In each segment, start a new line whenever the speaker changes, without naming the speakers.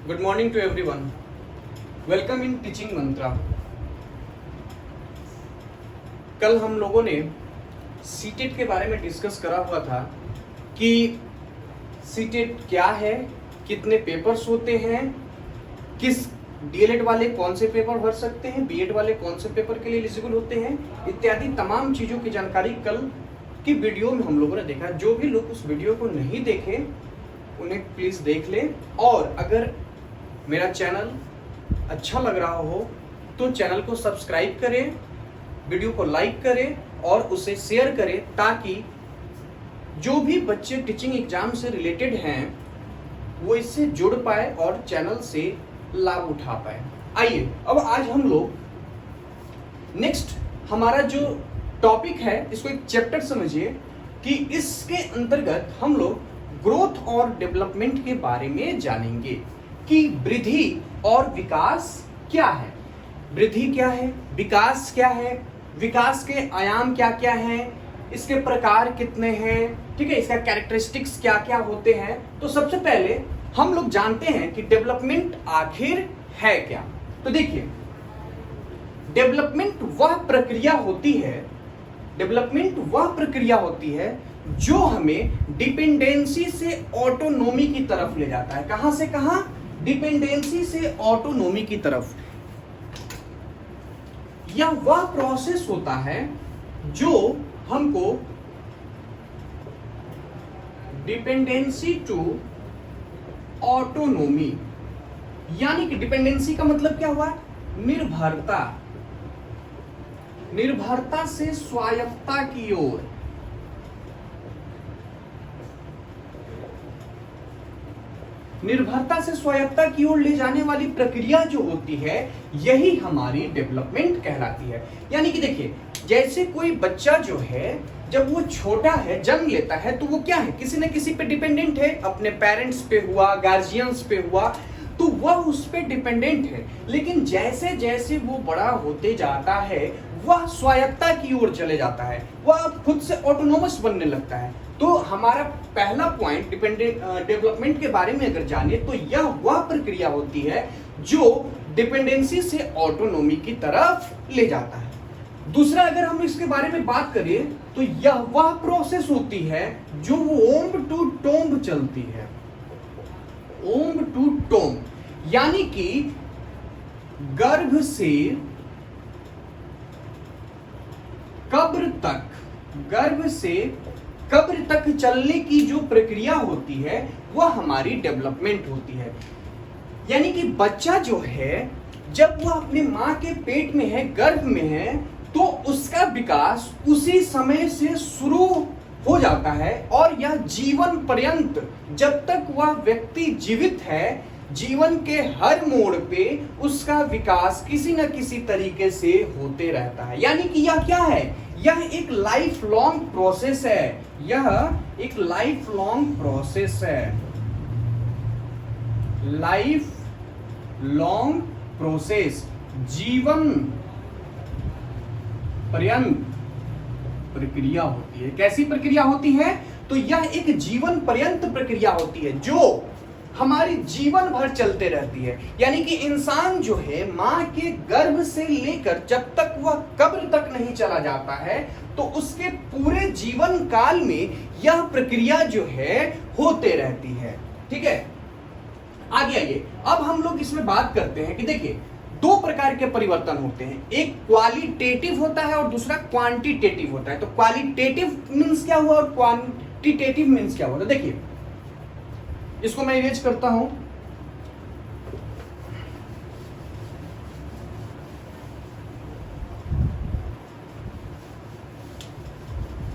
Good morning to everyone. Welcome in teaching Mantra. कल हम लोगों ने सीटेट के बारे में डिस्कस करा हुआ था कि सीटेट क्या है, कितने पेपर्स होते हैं, किस डीएलएड वाले कौन से पेपर भर सकते हैं, बीएड वाले कौन से पेपर के लिए एलिजिबल होते हैं, इत्यादि तमाम चीज़ों की जानकारी कल की वीडियो में हम लोगों ने देखा। जो भी लोग उस वीडियो को नहीं देखे उन्हें प्लीज़ देख लें, और अगर मेरा चैनल अच्छा लग रहा हो तो चैनल को सब्सक्राइब करें, वीडियो को लाइक करें और उसे शेयर करें, ताकि जो भी बच्चे टीचिंग एग्जाम से रिलेटेड हैं वो इससे जुड़ पाए और चैनल से लाभ उठा पाए। आइए अब आज हम लोग नेक्स्ट हमारा जो टॉपिक है इसको एक चैप्टर समझिए कि इसके अंतर्गत हम लोग ग्रोथ और डेवलपमेंट के बारे में जानेंगे कि वृद्धि और विकास क्या है, वृद्धि क्या है, विकास क्या है, विकास के आयाम क्या क्या हैं, इसके प्रकार कितने हैं, ठीक है, इसका कैरेक्टरिस्टिक्स क्या क्या होते हैं। तो सबसे पहले हम लोग जानते हैं कि डेवलपमेंट आखिर है क्या। तो देखिए, डेवलपमेंट वह प्रक्रिया होती है, डेवलपमेंट वह प्रक्रिया होती है जो हमें डिपेंडेंसी से ऑटोनोमी की तरफ ले जाता है। कहां से कहां? डिपेंडेंसी से ऑटोनोमी की तरफ। यह वह प्रोसेस होता है जो हमको डिपेंडेंसी टू ऑटोनोमी, यानी कि डिपेंडेंसी का मतलब क्या हुआ? निर्भरता, निर्भरता से स्वायत्तता की ओर। निर्भरता से स्वायत्तता की ओर ले जाने वाली प्रक्रिया जो होती है यही हमारी डेवलपमेंट कहलाती है। यानी कि देखिए, जैसे कोई बच्चा जो है जब वो छोटा है, जन्म लेता है, तो वो क्या है, किसी न किसी पे डिपेंडेंट है, अपने पेरेंट्स पे हुआ, गार्जियंस पे हुआ, तो वह उस पे डिपेंडेंट है। लेकिन जैसे जैसे वो बड़ा होते जाता है वह स्वायत्तता की ओर चले जाता है, वह खुद से ऑटोनोमस बनने लगता है। तो हमारा पहला पॉइंट डेवलपमेंट के बारे में अगर जाने तो यह वह प्रक्रिया होती है जो डिपेंडेंसी से ऑटोनोमी की तरफ ले जाता है। दूसरा, अगर हम इसके बारे में बात करें तो यह वह प्रोसेस होती है जो ओम्ब टू टोम्ब चलती है। ओम्ब टू टोम्ब यानी कि गर्भ से कब्र तक, गर्भ से कब्र तक चलने की जो प्रक्रिया होती है वह हमारी डेवलपमेंट होती है। यानी कि बच्चा जो है जब वह अपने मां के पेट में है, गर्भ में है, तो उसका विकास उसी समय से शुरू हो जाता है और यह जीवन पर्यंत, जब तक वह व्यक्ति जीवित है, जीवन के हर मोड़ पे उसका विकास किसी न किसी तरीके से होते रहता है। यानी कि यह क्या है? यह एक लाइफ लॉन्ग प्रोसेस है, यह एक लाइफ लॉन्ग प्रोसेस है, लाइफ लॉन्ग प्रोसेस, जीवन पर्यंत प्रक्रिया होती है। कैसी प्रक्रिया होती है? तो यह एक जीवन पर्यंत प्रक्रिया होती है जो हमारी जीवन भर चलते रहती है। यानी कि इंसान जो है मां के गर्भ से लेकर जब तक वह कब्र तक नहीं चला जाता है तो उसके पूरे जीवन काल में यह प्रक्रिया जो है होते रहती है। ठीक है, आगे आइए। अब हम लोग इसमें बात करते हैं कि देखिए, दो प्रकार के परिवर्तन होते हैं, एक क्वालिटेटिव होता है और दूसरा क्वांटिटेटिव होता है। तो क्वालिटेटिव मीन्स क्या हुआ और क्वांटिटेटिव मीन्स क्या हुआ? देखिए, इसको मैं इरेज करता हूं।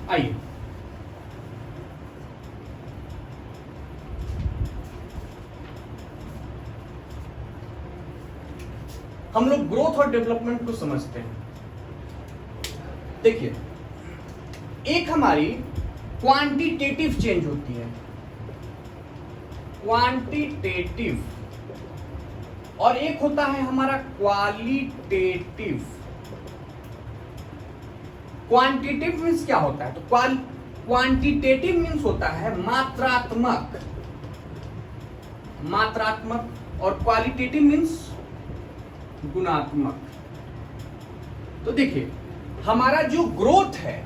आइए, हम लोग ग्रोथ और डेवलपमेंट को समझते हैं। देखिए, एक हमारी क्वांटिटेटिव चेंज होती है, क्वांटिटेटिव, और एक होता है हमारा क्वालिटेटिव। क्वांटिटेटिव मीन्स क्या होता है? तो क्वांटिटेटिव मीन्स होता है मात्रात्मक, मात्रात्मक और क्वालिटेटिव मीन्स गुणात्मक। तो देखिए हमारा जो ग्रोथ है,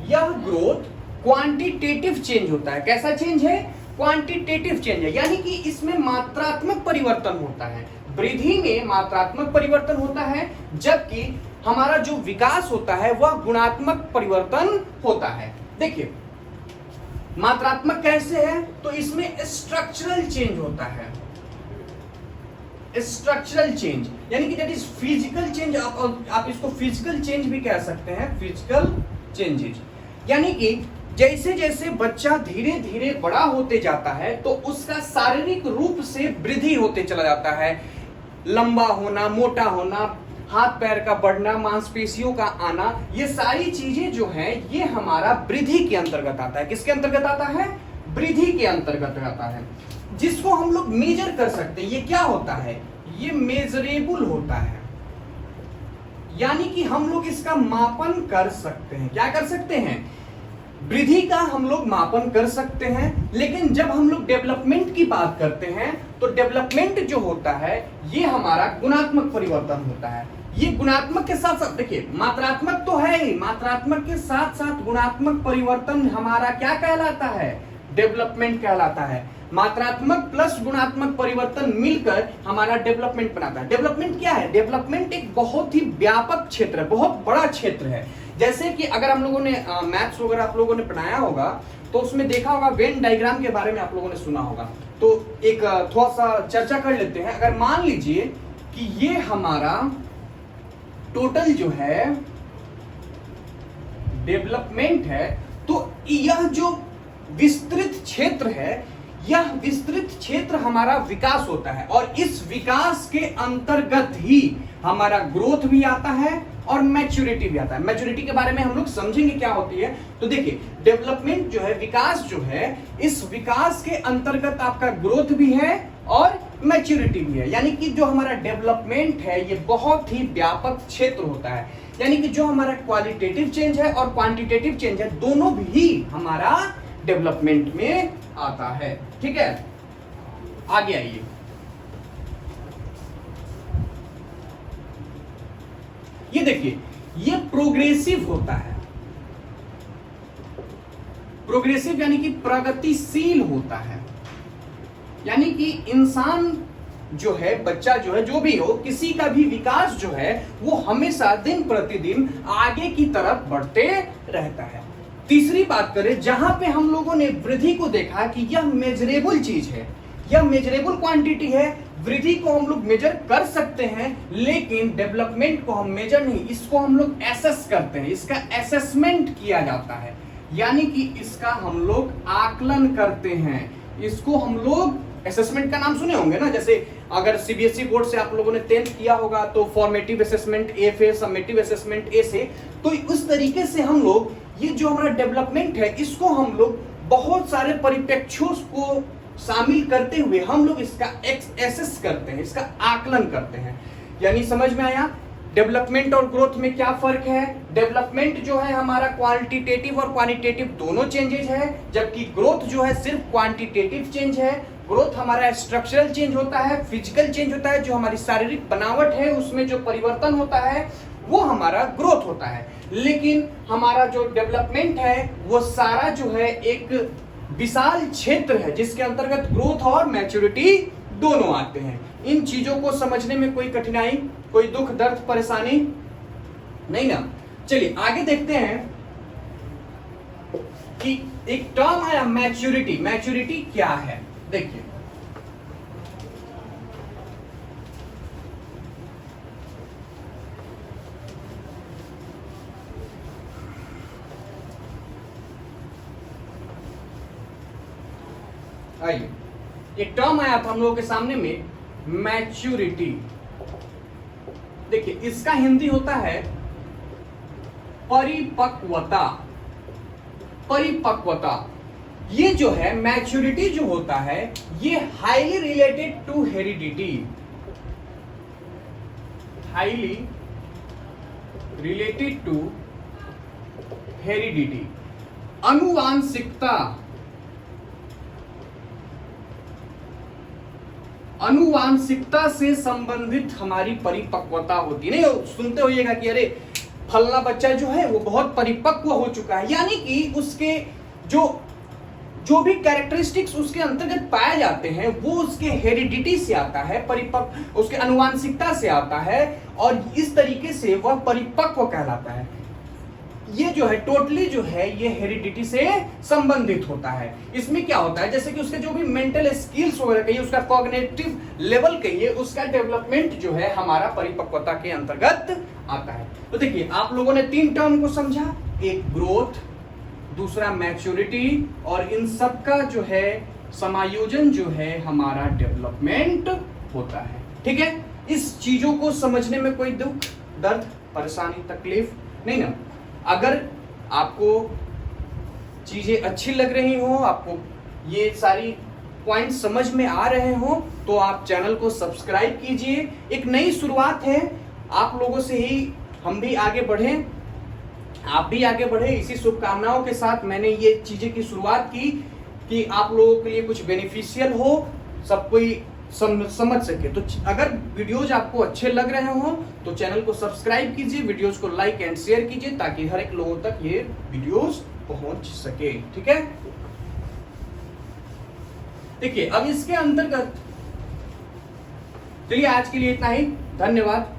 यह ग्रोथ क्वांटिटेटिव चेंज होता है। कैसा चेंज है? क्वांटिटेटिव चेंज है, यानी कि इसमें मात्रात्मक परिवर्तन होता है। वृद्धि में मात्रात्मक परिवर्तन होता है, जबकि हमारा जो विकास होता है वह गुणात्मक परिवर्तन होता है। देखिए मात्रात्मक कैसे है? तो इसमें स्ट्रक्चरल चेंज होता है। स्ट्रक्चरल चेंज यानी कि दैट इज फिजिकल चेंज। आप इसको फिजिकल चेंज भी कह सकते हैं, फिजिकल चेंजेज। यानी कि जैसे जैसे बच्चा धीरे धीरे बड़ा होते जाता है तो उसका शारीरिक रूप से वृद्धि होते चला जाता है। लंबा होना, मोटा होना, हाथ पैर का बढ़ना, मांसपेशियों का आना, ये सारी चीजें जो हैं ये हमारा वृद्धि के अंतर्गत आता है। किसके अंतर्गत आता है? वृद्धि के अंतर्गत आता है, जिसको हम लोग मेजर कर सकते हैं। ये क्या होता है? ये मेजरेबल होता है, यानी कि हम लोग इसका मापन कर सकते हैं। क्या कर सकते हैं? वृद्धि का हम लोग मापन कर सकते हैं। लेकिन जब हम लोग डेवलपमेंट की बात करते हैं तो डेवलपमेंट जो होता है ये हमारा गुणात्मक परिवर्तन होता है। ये गुणात्मक के साथ साथ, देखिए मात्रात्मक तो है ही, मात्रात्मक के साथ साथ गुणात्मक परिवर्तन हमारा क्या कहलाता है? डेवलपमेंट कहलाता है। मात्रात्मक प्लस गुणात्मक परिवर्तन मिलकर हमारा डेवलपमेंट बनाता है। डेवलपमेंट क्या है? डेवलपमेंट एक बहुत ही व्यापक क्षेत्र है, बहुत बड़ा क्षेत्र है। जैसे कि अगर हम लोगों ने मैथ्स वगैरह आप लोगों ने पढ़ाया होगा तो उसमें देखा होगा, वेन डायग्राम के बारे में आप लोगों ने सुना होगा। तो एक थोड़ा सा चर्चा कर लेते हैं। अगर मान लीजिए कि ये हमारा टोटल जो है डेवलपमेंट है, तो यह जो विस्तृत क्षेत्र है, यह विस्तृत क्षेत्र हमारा विकास होता है। और इस विकास के अंतर्गत ही हमारा ग्रोथ भी आता है और मैच्योरिटी भी आता है। मैच्योरिटी के बारे में हम लोग समझेंगे क्या होती है। तो देखिए डेवलपमेंट जो है, विकास जो है, इस विकास के अंतर्गत आपका ग्रोथ भी है और मैच्योरिटी भी है। यानी कि जो हमारा डेवलपमेंट है ये बहुत ही व्यापक क्षेत्र होता है। यानी कि जो हमारा क्वालिटेटिव चेंज है और क्वांटिटेटिव चेंज है, दोनों भी हमारा डेवलपमेंट में आता है। ठीक है, आगे आइए। ये देखिए ये प्रोग्रेसिव होता है। प्रोग्रेसिव यानी कि प्रगतिशील होता है। यानी कि इंसान जो है, बच्चा जो है, जो भी हो, किसी का भी विकास जो है वो हमेशा दिन प्रतिदिन आगे की तरफ बढ़ते रहता है। तीसरी बात करें, जहां पे हम लोगों ने वृद्धि को देखा कि यह मेजरेबल चीज है, यह मेजरेबल क्वांटिटी है। वृद्धि को हम लोग मेजर कर सकते हैं, लेकिन डेवलपमेंट को हम मेजर नहीं, इसको हम लोग एसेस करते हैं। इसका एसेसमेंट किया जाता है, यानी कि इसका हम लोग आकलन करते हैं। इसको हम लोग, असेसमेंट का नाम सुने होंगे ना, जैसे अगर सीबीएसई बोर्ड से आप लोगों ने 10th किया होगा तो फॉर्मेटिव असेसमेंट ए से, समेटिव असेसमेंट ए से, तो उस तरीके से हम लोग ये जो हमारा डेवलपमेंट है इसको हम लोग बहुत सारे परिप्रेक्ष्यों को शामिल करते हुए हम लोग इसका एसेस करते हैं, इसका आकलन करते हैं। यानी समझ में आया डेवलपमेंट और ग्रोथ में क्या फर्क है? डेवलपमेंट जो है हमारा क्वालिटेटिव और क्वांटिटेटिव दोनों चेंजेज है, जबकि ग्रोथ जो है सिर्फ क्वांटिटेटिव चेंज है। ग्रोथ हमारा स्ट्रक्चरल चेंज होता है, फिजिकल चेंज होता है, जो हमारी शारीरिक बनावट है उसमें जो परिवर्तन होता है वो हमारा ग्रोथ होता है। लेकिन हमारा जो डेवलपमेंट है वो सारा जो है एक विशाल क्षेत्र है जिसके अंतर्गत ग्रोथ और मैच्योरिटी दोनों आते हैं। इन चीजों को समझने में कोई कठिनाई, कोई दुख दर्द परेशानी नहीं ना। चलिए आगे देखते हैं कि एक टर्म आया मैच्योरिटी। मैच्योरिटी क्या है? देखिए आइए, एक टर्म आया था हम लोगों के सामने में, मैच्योरिटी। देखिए इसका हिंदी होता है परिपक्वता। परिपक्वता ये जो है मैच्योरिटी जो होता है ये highly related to heredity. Highly related to heredity, अनुवांशिकता। अनुवांशिकता से संबंधित हमारी परिपक्वता होती है। नहीं सुनते होइएगा कि अरे फलना बच्चा जो है वो बहुत परिपक्व हो चुका है, यानी कि उसके जो भी कैरेक्टरिस्टिक्स उसके अंतर्गत पाए जाते हैं वो उसके हेरिडिटी से आता है, परिपक्व उसके अनुवांशिकता से आता है, और इस तरीके से वह परिपक्व कहलाता है। ये जो है टोटली जो है ये हेरिडिटी से संबंधित होता है। इसमें क्या होता है, जैसे कि उसके जो भी मेंटल स्किल्स वगैरह कहिए, उसका कॉग्निटिव लेवल कहिए, उसका डेवलपमेंट जो है हमारा परिपक्वता के अंतर्गत आता है। तो देखिए आप लोगों ने 3 टर्म को समझा, एक ग्रोथ, दूसरा मैच्योरिटी, और इन सब का जो है समायोजन जो है हमारा डेवलपमेंट होता है। ठीक है, इस चीजों को समझने में कोई दुख, दर्द, परेशानी, तकलीफ नहीं ना। अगर आपको चीजें अच्छी लग रही हो, आपको ये सारी पॉइंट समझ में आ रहे हो, तो आप चैनल को सब्सक्राइब कीजिए। एक नई शुरुआत है, आप लोगों से ही हम भी आगे बढ़ें, आप भी आगे बढ़े। इसी शुभकामनाओं के साथ मैंने ये चीजें की शुरुआत की कि आप लोगों के लिए कुछ बेनिफिशियल हो, सब कोई समझ सके। तो अगर वीडियोज आपको अच्छे लग रहे हो तो चैनल को सब्सक्राइब कीजिए, वीडियोज को लाइक एंड शेयर कीजिए, ताकि हर एक लोगों तक ये वीडियोज पहुंच सके। ठीक है, देखिए अब इसके अंतर्गत चलिए आज के लिए इतना ही, धन्यवाद।